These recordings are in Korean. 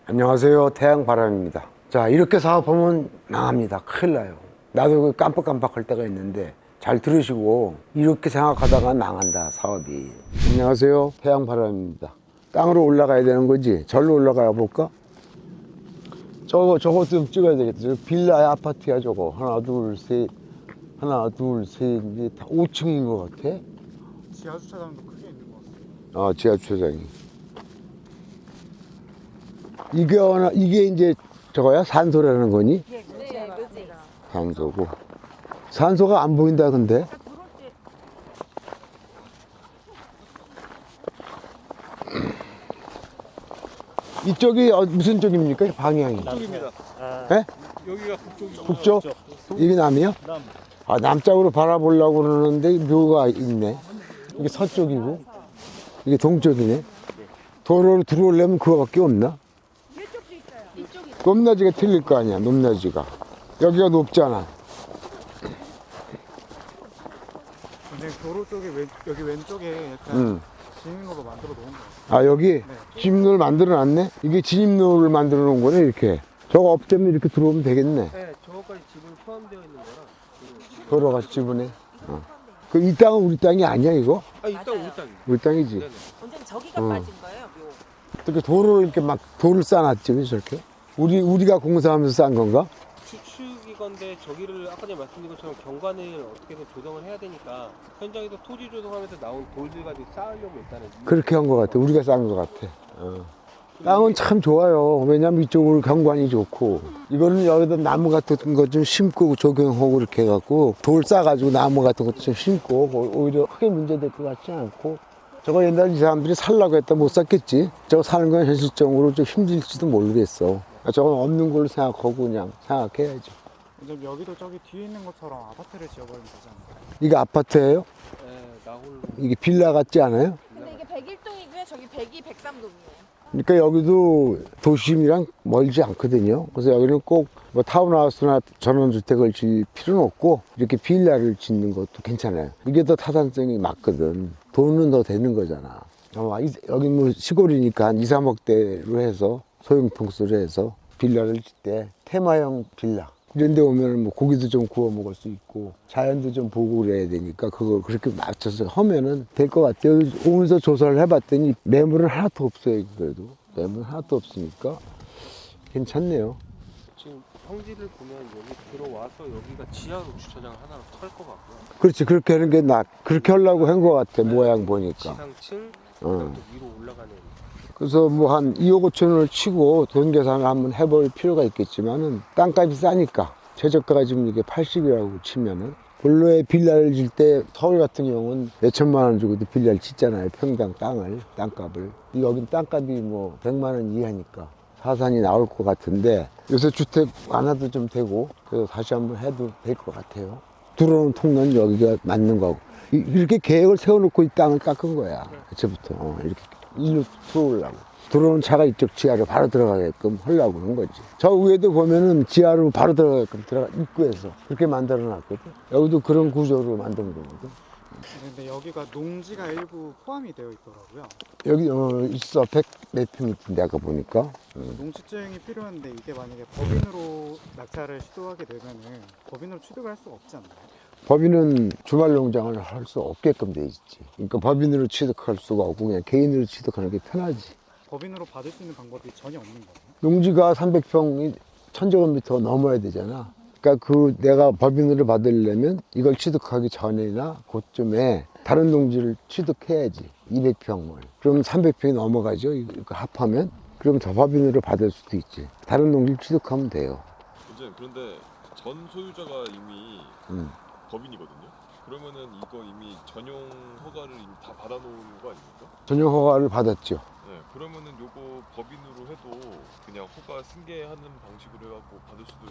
안녕하세요. 태양바람입니다. 자, 이렇게 사업하면 망합니다. 큰일 나요. 나도 깜빡깜빡할 때가 있는데 잘 들으시고, 이렇게 생각하다가 망한다, 사업이. 안녕하세요. 태양바람입니다. 땅으로 올라가야 되는 거지? 절로 올라가 볼까? 저거 좀 찍어야 되겠다. 저 빌라야, 아파트야, 저거. 하나, 둘, 셋, 넷, 5층인 것 같아. 지하 주차장도 크게 있는 것 같습니다. 지하 주차장이. 이게 이제 저거야? 산소라는 거니? 네, 맞습니다. 산소고. 산소가 안 보인다, 근데. 이쪽이 무슨 쪽입니까? 방향이. 북쪽입니다. 네? 여기가 북쪽이죠. 북쪽? 이게 남이요? 남. 남쪽으로 바라보려고 그러는데 묘가 있네. 이게 서쪽이고, 이게 동쪽이네. 도로로 들어오려면 그거밖에 없나? 이쪽도 있어요. 이쪽이 높낮이가 틀릴 거 아니야, 높낮이가. 여기가 높잖아. 근데 도로 쪽에 여기 왼쪽에 약간 진입로로 만들어 놓은 거 같아요. 여기 진입로를 만들어 놨네? 이게 진입로를 만들어 놓은 거네, 이렇게. 저거 없애면 이렇게 들어오면 되겠네. 네, 저거까지 지분이 포함되어 있는 거라. 도로가 지분에. 그럼 이 땅은 우리 땅이 아니야, 이거? 이 땅 우리 땅이에요. 우리 땅이지. 네네. 완전 저기가 빠진 거예요, 묘. 어떻게 도로를 이렇게 막 돌을 쌓아놨지, 왜 저렇게? 우리가 공사하면서 쌓은 건가? 추측이건데 저기를 아까 전에 말씀드린 것처럼 경관을 어떻게든 조정을 해야 되니까 현장에서 토지 조정하면서 나온 돌들 가지고 쌓으려고 일단은 그렇게 한 것 같아. 우리가 쌓은 것 같아. 땅은 참 좋아요. 왜냐면 이쪽으로 경관이 좋고. 이거는 여기다 나무 같은 거 좀 심고 조경하고 이렇게 해갖고 돌 싸가지고 나무 같은 것도 좀 심고 오히려 크게 문제될 것 같지 않고. 저거 옛날 이 사람들이 살라고 했다 못 샀겠지. 저거 사는 건 현실적으로 좀 힘들지도 모르겠어. 저건 없는 걸로 생각하고 그냥 생각해야죠. 이제 여기도 저기 뒤에 있는 것처럼 아파트를 지어버리면 되지 않을까요? 이게 아파트예요? 나홀로 이게 빌라 같지 않아요? 근데 이게 101동이고요. 저기 102, 103동이에요. 그러니까 여기도 도심이랑 멀지 않거든요. 그래서 여기는 꼭 뭐 타운하우스나 전원주택을 지을 필요는 없고 이렇게 빌라를 짓는 것도 괜찮아요. 이게 더 타산성이 맞거든. 돈은 더 되는 거잖아. 여기 뭐 시골이니까 한 2, 3억대로 해서 소형평수로 해서 빌라를 짓 때 테마형 빌라. 이런 데 오면 뭐 고기도 좀 구워 먹을 수 있고 자연도 좀 보고 그래야 되니까 그걸 그렇게 맞춰서 하면은 될 것 같아요. 오면서 조사를 해봤더니 매물은 하나도 없어요. 그래도 매물은 하나도 없으니까 괜찮네요. 지금 평지를 보면 여기 들어와서 여기가 지하로 주차장을 하나 털 것 같고요. 그렇지, 그렇게 하는 게 그렇게 하려고 한 것 같아. 모양 보니까. 지상층 그다음 또 위로 올라가는. 그래서 뭐 한 2억 5천원을 치고 돈 계산을 한번 해볼 필요가 있겠지만은 땅값이 싸니까 최저가가 지금 이게 80이라고 치면은 본로에 빌라를 질 때 서울 같은 경우는 몇천만 원 주고도 빌라를 짓잖아요. 평당 땅값을. 여긴 땅값이 뭐 100만 원 이하니까 사산이 나올 것 같은데 요새 주택 완화도 좀 되고 그래서 다시 한번 해도 될 것 같아요. 들어오는 통로는 여기가 맞는 거고 이렇게 계획을 세워놓고 이 땅을 깎은 거야. 그때부터 이렇게 일로 들어오려고. 들어오는 차가 이쪽 지하로 바로 들어가게끔 하려고 그런 거지. 저 위에도 보면은 지하로 바로 들어가게끔 입구에서 그렇게 만들어 놨거든. 여기도 그런 구조로 만든 거거든. 근데 여기가 농지가 일부 포함이 되어 있더라고요. 여기 있어. 100 몇 평 있던데 아까 보니까. 농지증이 필요한데 이게 만약에 법인으로 낙찰을 시도하게 되면은 법인으로 취득을 할 수가 없지 않나요? 법인은 주말 농장을 할 수 없게끔 돼 있지. 그러니까 법인으로 취득할 수가 없고 그냥 개인으로 취득하는 게 편하지. 법인으로 받을 수 있는 방법이 전혀 없는 거예요. 농지가 300평이 1000제곱미터 넘어야 되잖아. 그러니까 내가 법인으로 받으려면 이걸 취득하기 전이나 그쯤에 다른 농지를 취득해야지. 200평을. 그럼 300평이 넘어가죠. 이거 합하면. 그럼 더 법인으로 받을 수도 있지. 다른 농지를 취득하면 돼요. 그런데 전 소유자가 이미 법인이거든요. 그러면은 이거 이미 전용 허가를 이미 다 받아놓은 거 아닙니까? 전용 허가를 받았죠. 네, 그러면은 요거 법인으로 해도 그냥 허가 승계하는 방식으로 해갖고 받을 수도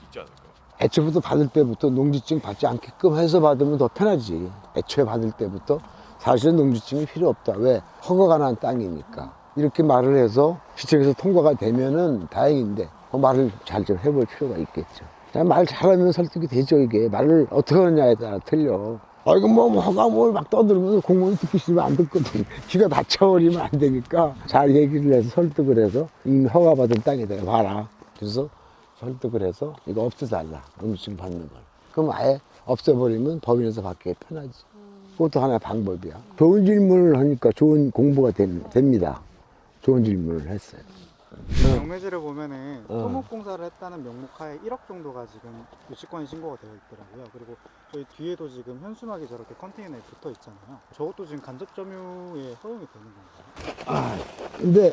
있지 않을까요? 애초부터 받을 때부터 농지증 받지 않게끔 해서 받으면 더 편하지. 애초에 받을 때부터 사실은 농지증이 필요 없다. 왜? 허가가 난 땅이니까. 이렇게 말을 해서 시청에서 통과가 되면은 다행인데 그 말을 잘 좀 해볼 필요가 있겠죠. 말 잘하면 설득이 되죠. 이게 말을 어떻게 하느냐에 따라 틀려. 이거 뭐 허가 뭘 막 떠들면서 공무원이 듣기 싫으면 안 듣거든. 귀가 다쳐버리면 안 되니까 잘 얘기를 해서 설득을 해서 이미 허가받은 땅에다가 봐라. 그래서 설득을 해서 이거 없애달라. 음식 받는 걸. 그럼 아예 없애버리면 법인에서 받기 편하지. 그것도 하나의 방법이야. 좋은 질문을 하니까 좋은 공부가 됩니다. 좋은 질문을 했어요. 경매지를 보면은 토목공사를 했다는 명목하에 1억 정도가 지금 유치권 신고가 되어 있더라고요. 그리고 저희 뒤에도 지금 현수막이 저렇게 컨테이너에 붙어 있잖아요. 저것도 지금 간접 점유에 허용이 되는 건가요? 근데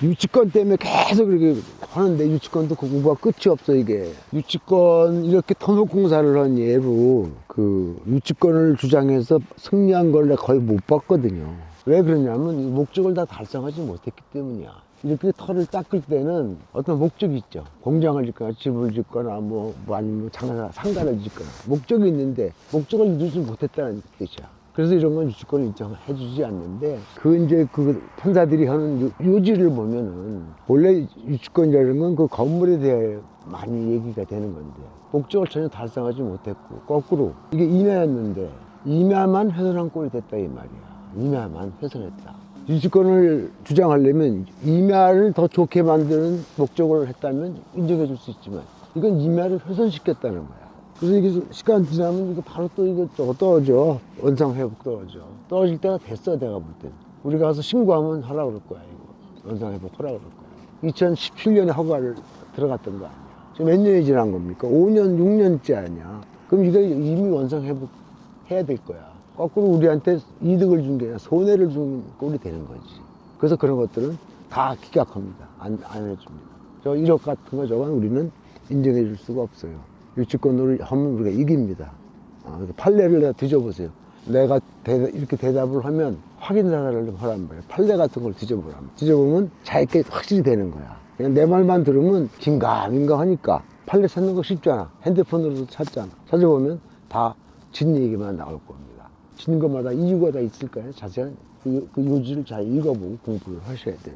유치권 때문에 계속 이렇게 하는데 유치권도 그 공부가 끝이 없어 이게. 유치권 이렇게 토목공사를 한 예로 그 유치권을 주장해서 승리한 걸 내가 거의 못 봤거든요. 왜 그러냐면 이 목적을 다 달성하지 못했기 때문이야. 이렇게 터를 닦을 때는 어떤 목적이 있죠. 공장을 짓거나 집을 짓거나 뭐 아니면 상가를 짓거나 목적이 있는데 목적을 이루지 못했다는 뜻이야. 그래서 이런 건 유치권을 인정해 주지 않는데 이제 그 판사들이 하는 요지를 보면은 원래 유치권이라는 건 그 건물에 대해 많이 얘기가 되는 건데 목적을 전혀 달성하지 못했고 거꾸로 이게 임야였는데 임야만 훼손한 꼴이 됐다 이 말이야. 임야만 훼손했다. 유치권을 주장하려면 임야를 더 좋게 만드는 목적을 했다면 인정해 줄 수 있지만 이건 임야를 훼손시켰다는 거야. 그래서 이게 시간 지나면 이거 바로 또 이거 떨어져. 원상회복 떨어져. 떨어질 때가 됐어 내가 볼 때는. 우리가 가서 신고하면 하라 그럴 거야 이거. 원상회복 하라 그럴 거야. 2017년에 허가를 들어갔던 거 아니야. 지금 몇 년이 지난 겁니까? 5년, 6년째 아니야. 그럼 이거 이미 원상회복 해야 될 거야. 거꾸로 우리한테 이득을 준 게 아니라 손해를 준 꼴이 되는 거지. 그래서 그런 것들은 다 기각합니다. 안 해줍니다. 저 1억 같은 거 저건 우리는 인정해 줄 수가 없어요. 유치권으로 하면 우리가 이깁니다. 그래서 판례를 다 뒤져보세요. 내가 이렇게 대답을 하면 확인 사살을 하란 말이에요. 판례 같은 걸 뒤져보라면. 뒤져보면 자기께 확실히 되는 거야. 그냥 내 말만 들으면 긴가민가 하니까 판례 찾는 거 쉽잖아. 핸드폰으로도 찾잖아. 찾아보면 다 진 얘기만 나올 겁니다. 진 것마다 이유가 다 있을까요? 자세한 그 요지를 잘 읽어보고 공부를 하셔야 돼요.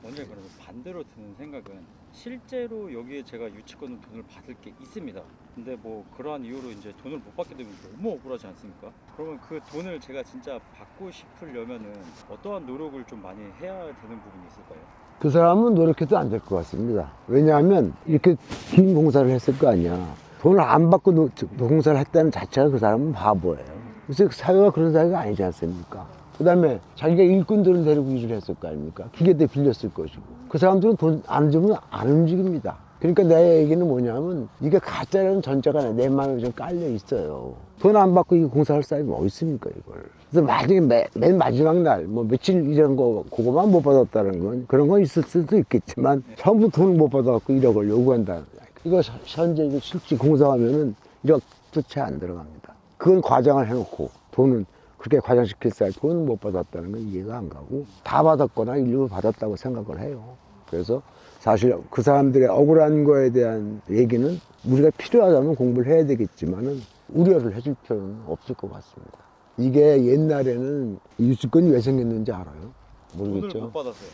먼저 그러면 반대로 드는 생각은 실제로 여기에 제가 유치권은 돈을 받을 게 있습니다. 근데 뭐 그러한 이유로 이제 돈을 못 받게 되면 너무 억울하지 않습니까? 그러면 그 돈을 제가 진짜 받고 싶으려면은 어떠한 노력을 좀 많이 해야 되는 부분이 있을까요? 그 사람은 노력해도 안 될 것 같습니다. 왜냐하면 이렇게 긴 공사를 했을 거 아니야. 돈을 안 받고 공사를 했다는 자체가 그 사람은 바보예요. 그래서 사회가 그런 사회가 아니지 않습니까? 그 다음에 자기가 일꾼들을 데리고 일을 했을 거 아닙니까? 기계대 빌렸을 것이고. 그 사람들은 돈 안 주면 안 움직입니다. 그러니까 내 얘기는 뭐냐면 이게 가짜라는 전제가 내 마음에 좀 깔려 있어요. 돈 안 받고 이 공사할 사람이 어디 있습니까 이걸. 그래서 나중에 맨 마지막 날 뭐 며칠 이런 거 그거만 못 받았다는 건 그런 건 있을 수도 있겠지만 처음부터 돈을 못 받아갖고 1억을 요구한다. 이거 현재 이거 실제 공사하면은 1억도 채 안 들어갑니다. 그건 과장을 해놓고 돈은 그렇게 과장시킬 사이 돈을 못 받았다는 건 이해가 안 가고 다 받았거나 일부 받았다고 생각을 해요. 그래서 사실 그 사람들의 억울한 거에 대한 얘기는 우리가 필요하다면 공부를 해야 되겠지만은 우려를 해줄 필요는 없을 것 같습니다. 이게 옛날에는 유치권이 왜 생겼는지 알아요? 모르겠죠. 돈을 못 받았어요.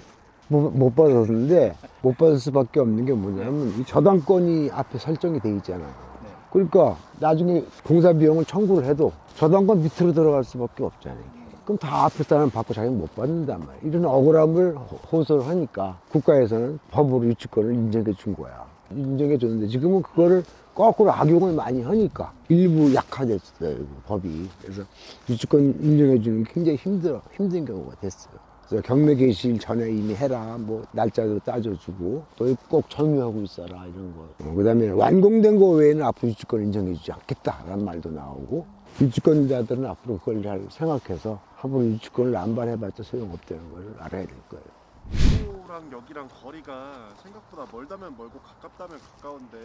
못 받았는데 못 받을 수밖에 없는 게 뭐냐면 이 저당권이 앞에 설정이 돼 있잖아요. 네. 그러니까 나중에 공사 비용을 청구를 해도 저당권 밑으로 들어갈 수밖에 없잖아요. 그럼 다 앞에 사람 받고 자기는 못 받는단 말이에요. 이런 억울함을 호소를 하니까 국가에서는 법으로 유치권을 인정해 준 거야. 인정해 줬는데 지금은 그거를 거꾸로 악용을 많이 하니까 일부 약화됐어요, 법이. 그래서 유치권 인정해 주는 게 굉장히 힘든 경우가 됐어요. 그래서 경매 개시일 전에 이미 해라, 뭐 날짜도 따져주고 또 꼭 점유하고 있어라 이런 거. 그다음에 완공된 거 외에는 앞으로 유치권 인정해주지 않겠다라는 말도 나오고 유치권자들은 앞으로 그걸 잘 생각해서 함부로 유치권을 남발해봤자 소용없다는 걸 알아야 될 거예요. 도로랑 여기랑 거리가 생각보다 멀다면 멀고 가깝다면 가까운데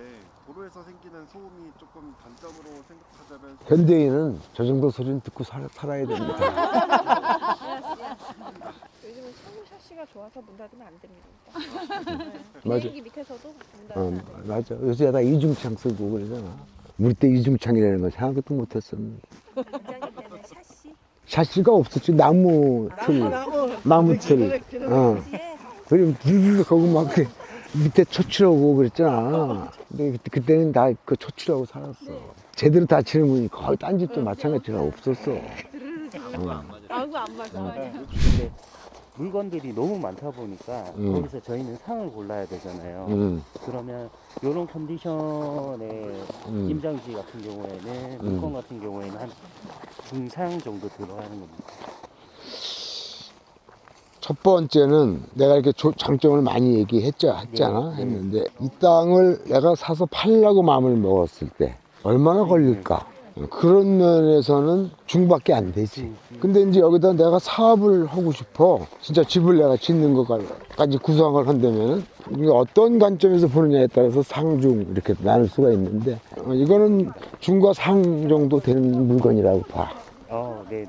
도로에서 생기는 소음이 조금 단점으로 생각하자면 현대인은 저 정도 소리는 듣고 살아야 됩니다. 요즘은 차고 샤시가 좋아서 문 닫으면 안 됩니다. 맞아. 비행기 밑에서도 문 닫으면 안 됩니다. 맞아. 요새 다 이중창 쓰고 그러잖아. 우리 때 이중창이라는 거 생각도 못했었는데. 굉장히 때문에 샤시. 샤시가 없었지. 나무 틀. 그리고 거기 막 밑에 초치라고 그랬잖아. 근데 그때는 다 그 초치라고 살았어. 제대로 다치는 분이 거의 딴 집도 마찬가지로 없었어. 아이고 안 맞아. 근데 물건들이 너무 많다 보니까 음. 거기서 저희는 상을 골라야 되잖아요. 그러면 이런 컨디션의 김장지 같은 경우에는 물건 같은 경우에는 한 중상 정도 들어가는 겁니다. 첫 번째는 내가 이렇게 장점을 많이 했잖아. 네. 했는데 이 땅을 내가 사서 팔려고 마음을 먹었을 때 얼마나 걸릴까? 그런 면에서는 중밖에 안 되지. 근데 이제 여기다 내가 사업을 하고 싶어. 진짜 집을 내가 짓는 것까지 구상을 한다면은 이게 어떤 관점에서 보느냐에 따라서 상중 이렇게 나눌 수가 있는데 이거는 중과 상 정도 되는 물건이라고 봐. 네네.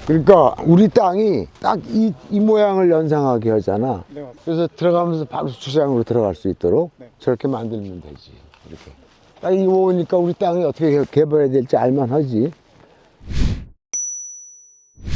그러니까 우리 땅이 딱 이 모양을 연상하게 하잖아. 네, 맞습니다. 그래서 들어가면서 바로 주차장으로 들어갈 수 있도록 네. 저렇게 만들면 되지. 이렇게. 딱 이거 보니까 우리 땅이 어떻게 개발해야 될지 알만하지.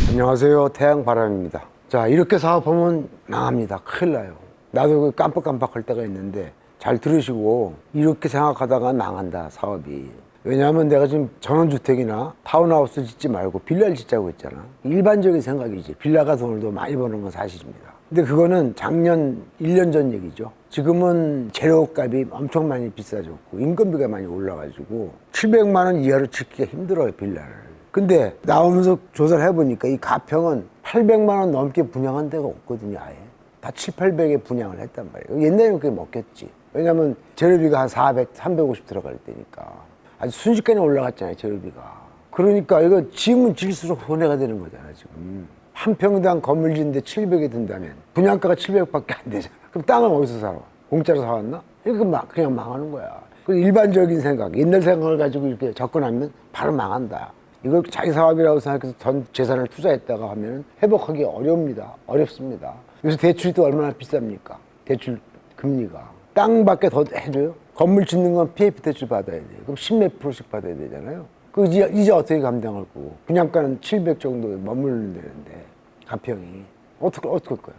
안녕하세요. 태양바람입니다. 자, 이렇게 사업하면 망합니다. 큰일 나요. 나도 깜빡깜빡할 때가 있는데 잘 들으시고 이렇게 생각하다가 망한다, 사업이. 왜냐하면 내가 지금 전원주택이나 타운하우스 짓지 말고 빌라를 짓자고 했잖아. 일반적인 생각이지. 빌라가 돈을 더 많이 버는 건 사실입니다. 근데 그거는 작년 1년 전 얘기죠. 지금은 재료값이 엄청 많이 비싸졌고 인건비가 많이 올라가지고 700만 원 이하로 짓기가 힘들어요, 빌라를. 근데 나오면서 조사를 해보니까 이 가평은 800만 원 넘게 분양한 데가 없거든요, 아예. 다 7, 800에 분양을 했단 말이에요. 옛날에는 그게 먹혔지. 왜냐면 재료비가 한 400, 350 들어갈 때니까. 아주 순식간에 올라갔잖아요, 재료비가. 그러니까 이거 지으면 질수록 손해가 되는 거잖아, 지금. 한 평당 건물 짓는데 700이 든다면 분양가가 700밖에 안 되잖아. 그럼 땅을 어디서 살아? 공짜로 사왔나? 이렇게 그냥 망하는 거야. 그 일반적인 생각, 옛날 생각을 가지고 이렇게 접근하면 바로 망한다. 이걸 자기 사업이라고 생각해서 전 재산을 투자했다가 하면 회복하기 어렵니다. 어렵습니다. 요새 대출이 또 얼마나 비쌉니까? 대출 금리가. 땅밖에 더 해줘요? 건물 짓는 건 PF 대출 받아야 돼요. 그럼 10몇 프로씩 받아야 되잖아요. 그 이제 어떻게 감당할 거고. 분양가는 700 정도에 머무르는 데는데 가평이 어떻게 할 거야?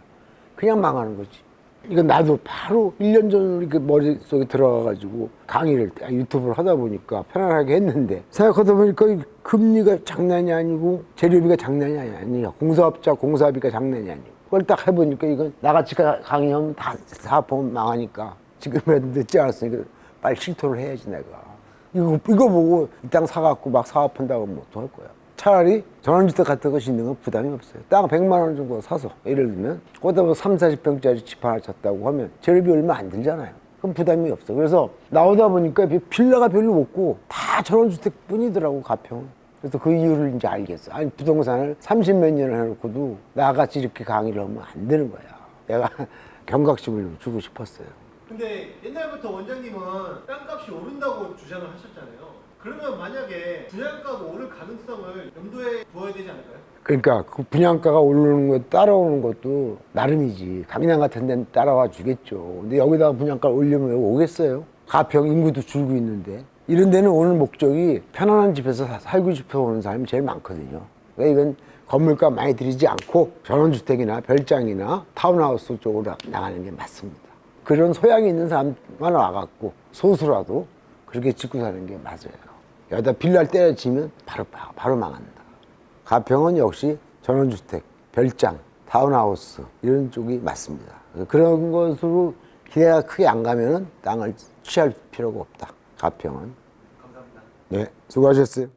그냥 망하는 거지. 이건 나도 바로 1년 전으로 이렇게 머릿속에 들어가가지고 강의를 유튜브를 하다 보니까 편안하게 했는데 생각하다 보니까 이 금리가 장난이 아니고 재료비가 장난이 아니야. 공사업자 공사비가 장난이 아니고 그걸 딱 해보니까 이건 나같이 강의하면 다 사업하면 망하니까 지금이라도 늦지 않았으니까 빨리 실토를 해야지 내가. 이거 보고 이 땅 사갖고 막 사업한다고 하면 어떡할 거야. 차라리 전원주택 같은 거 짓는 건 부담이 없어요. 땅 100만 원 정도 사서 예를 들면 거기다 뭐 3, 40평짜리 집 하나 쳤다고 하면 재료비 얼마 안 들잖아요. 그럼 부담이 없어. 그래서 나오다 보니까 빌라가 별로 없고 다 전원주택 뿐이더라고, 가평은. 그래서 그 이유를 이제 알겠어. 아니, 부동산을 30몇 년을 해놓고도 나같이 이렇게 강의를 하면 안 되는 거야. 내가 경각심을 좀 주고 싶었어요. 근데 옛날부터 원장님은 땅값이 오른다고 주장을 하셨잖아요. 그러면 만약에 분양가가 오를 가능성을 염두에 두어야 되지 않을까요? 그러니까 그 분양가가 오르는 것 따라오는 것도 나름이지. 강남 같은 데는 따라와 주겠죠. 근데 여기다가 분양가를 올리면 왜 오겠어요? 가평 인구도 줄고 있는데. 이런 데는 오는 목적이 편안한 집에서 살고 싶어 오는 사람이 제일 많거든요. 그러니까 이건 건물값 많이 들이지 않고 전원주택이나 별장이나 타운하우스 쪽으로 나가는 게 맞습니다. 그런 소양이 있는 사람만 와갖고 소수라도 그렇게 짓고 사는 게 맞아요. 여기다 빌라를 때려치면 바로 망한다. 가평은 역시 전원주택, 별장, 타운하우스 이런 쪽이 맞습니다. 그런 것으로 기대가 크게 안 가면은 땅을 취할 필요가 없다. 가평은. 감사합니다. 네, 수고하셨어요.